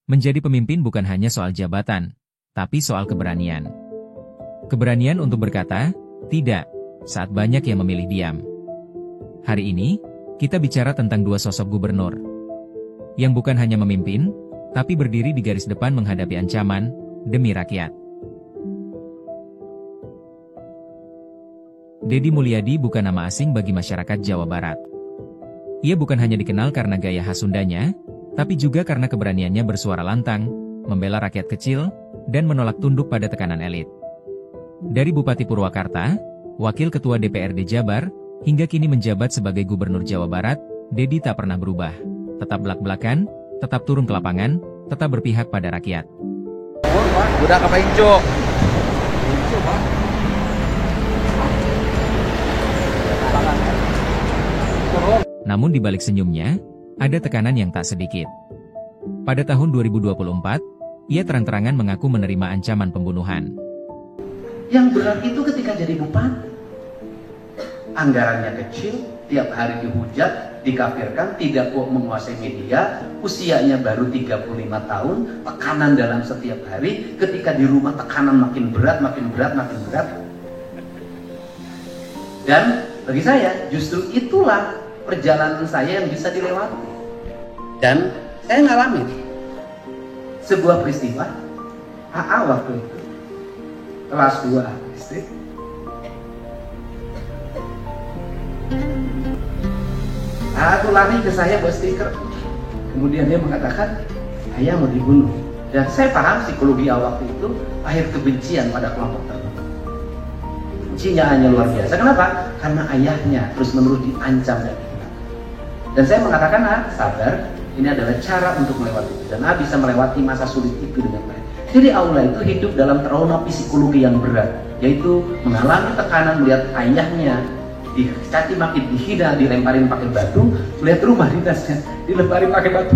Menjadi pemimpin bukan hanya soal jabatan, tapi soal keberanian. Keberanian untuk berkata, tidak, saat banyak yang memilih diam. Hari ini, kita bicara tentang dua sosok gubernur, yang bukan hanya memimpin, tapi berdiri di garis depan menghadapi ancaman, demi rakyat. Deddy Mulyadi bukan nama asing bagi masyarakat Jawa Barat. Ia bukan hanya dikenal karena gaya khas Sundanya, tapi juga karena keberaniannya bersuara lantang, membela rakyat kecil, dan menolak tunduk pada tekanan elit. Dari Bupati Purwakarta, Wakil Ketua DPRD Jabar, hingga kini menjabat sebagai Gubernur Jawa Barat, Deddy tak pernah berubah. Tetap belak-belakan, tetap turun ke lapangan, tetap berpihak pada rakyat. Udah kapain, Cok? Namun di balik senyumnya, ada tekanan yang tak sedikit. Pada tahun 2024, ia terang-terangan mengaku menerima ancaman pembunuhan. Yang berat itu ketika jadi bupati. Anggarannya kecil, tiap hari dihujat, dikafirkan, tidak menguasai media, usianya baru 35 tahun, tekanan dalam setiap hari, ketika di rumah tekanan makin berat, makin berat, makin berat. Dan bagi saya, justru itulah perjalanan saya yang bisa dilewati. Dan saya ngalamin sebuah peristiwa, AA waktu itu, kelas 2 SD. AA tuh lari ke saya bawa stiker. Kemudian dia mengatakan, ayah mau dibunuh. Dan saya paham psikologi waktu itu, lahir kebencian pada kelompok tertentu. Bencinya hanya luar biasa. Kenapa? Karena ayahnya terus-menerus diancam dan dihina. Dan saya mengatakan, sabar, ini adalah cara untuk melewati itu. Dan bisa melewati masa sulit itu dengan baik. Jadi Aula itu hidup dalam trauma psikologi yang berat, yaitu mengalami tekanan melihat ayahnya dicaci maki, dihina, dilemparin pakai batu, melihat rumah dinasnya dilemparin pakai batu.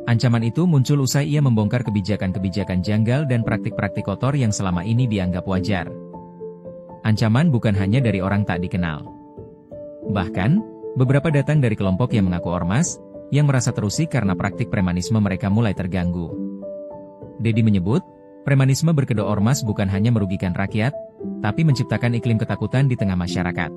Ancaman itu muncul usai ia membongkar kebijakan-kebijakan janggal dan praktik-praktik kotor yang selama ini dianggap wajar. Ancaman bukan hanya dari orang tak dikenal. Bahkan, beberapa datang dari kelompok yang mengaku ormas, yang merasa terusik karena praktik premanisme mereka mulai terganggu. Deddy menyebut, premanisme berkedok ormas bukan hanya merugikan rakyat, tapi menciptakan iklim ketakutan di tengah masyarakat.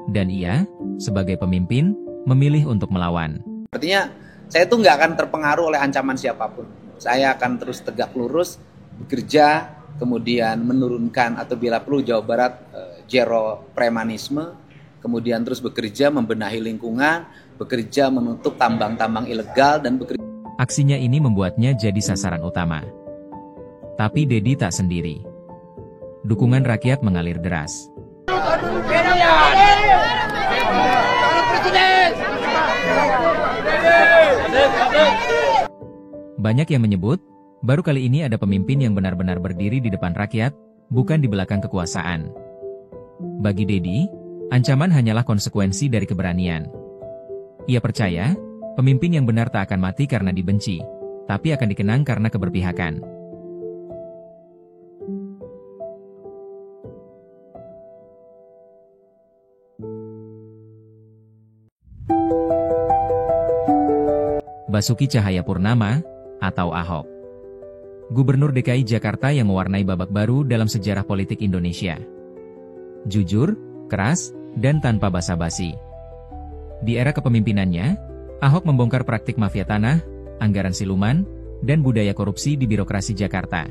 Dan ia, sebagai pemimpin, memilih untuk melawan. Artinya, saya tuh nggak akan terpengaruh oleh ancaman siapapun. Saya akan terus tegak lurus, bekerja, kemudian menurunkan atau bila perlu Jawa Barat zero premanisme, kemudian terus bekerja membenahi lingkungan, bekerja menutup tambang-tambang ilegal, dan bekerja. Aksinya ini membuatnya jadi sasaran utama. Tapi Deddy tak sendiri. Dukungan rakyat mengalir deras. Banyak yang menyebut, baru kali ini ada pemimpin yang benar-benar berdiri di depan rakyat, bukan di belakang kekuasaan. Bagi Deddy, ancaman hanyalah konsekuensi dari keberanian. Ia percaya, pemimpin yang benar tak akan mati karena dibenci, tapi akan dikenang karena keberpihakan. Basuki Cahayapurnama, atau Ahok. Gubernur DKI Jakarta yang mewarnai babak baru dalam sejarah politik Indonesia. Jujur, keras, dan tanpa basa-basi. Di era kepemimpinannya, Ahok membongkar praktik mafia tanah, anggaran siluman, dan budaya korupsi di birokrasi Jakarta.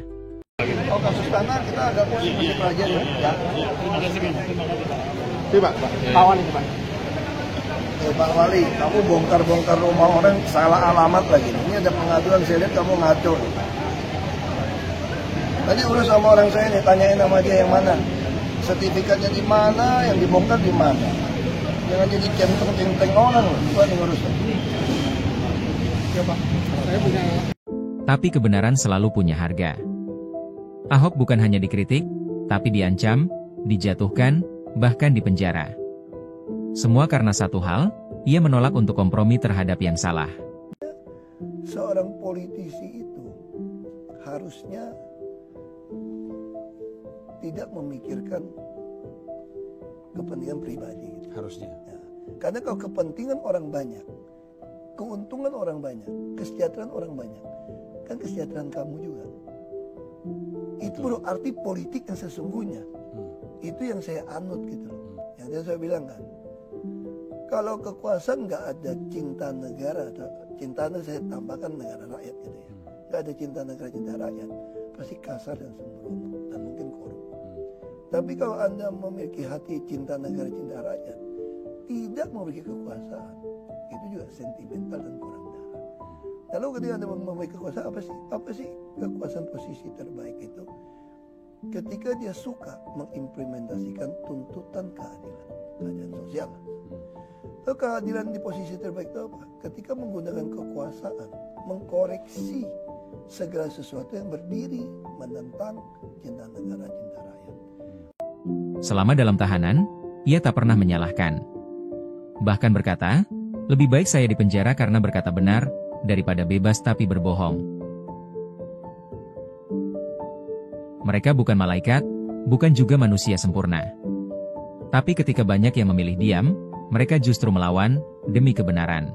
Oh, kasus tanah kita agak masih pelajari ya. Coba, Pak Wali, Pak. Pak Wali, kamu bongkar-bongkar rumah orang salah alamat lagi. Ini ada pengaduan, saya lihat kamu ngaco. Tadi urus sama orang saya nih, tanyain sama dia yang mana. Sertifikatnya di mana, yang dibongkar di mana. Jangan jadi centeng-centeng orang, buat ngurusnya. Ya Pak, saya punya. Tapi kebenaran selalu punya harga. Ahok bukan hanya dikritik, tapi diancam, dijatuhkan, bahkan dipenjara. Semua karena satu hal, ia menolak untuk kompromi terhadap yang salah. Seorang politisi itu harusnya tidak memikirkan kepentingan pribadi. Harusnya. Ya. Karena kalau kepentingan orang banyak, keuntungan orang banyak, kesejahteraan orang banyak, kan kesejahteraan kamu juga. Itu berarti politik yang sesungguhnya. Itu yang saya anut gitu loh. Yang tadi saya bilang kan, kalau kekuasaan nggak ada cinta negara, atau cinta negara saya tambahkan negara rakyat gitu ya. Nggak ada cinta negara, cinta rakyat, pasti kasar dan sembrono dan mungkin korup. Tapi kalau Anda memiliki hati cinta negara, cinta rakyat, tidak memiliki kekuasaan, itu juga sentimental dan kurang darah. Lalu ketika Anda memiliki kekuasaan, apa sih kekuasaan posisi terbaik itu? Ketika dia suka mengimplementasikan tuntutan keadilan sosial. Lalu keadilan di posisi terbaik itu apa? Ketika menggunakan kekuasaan, mengkoreksi segala sesuatu yang berdiri menentang cinta negara, cinta rakyat. Selama dalam tahanan, ia tak pernah menyalahkan. Bahkan berkata, lebih baik saya dipenjara karena berkata benar, daripada bebas tapi berbohong. Mereka bukan malaikat, bukan juga manusia sempurna. Tapi ketika banyak yang memilih diam, mereka justru melawan demi kebenaran.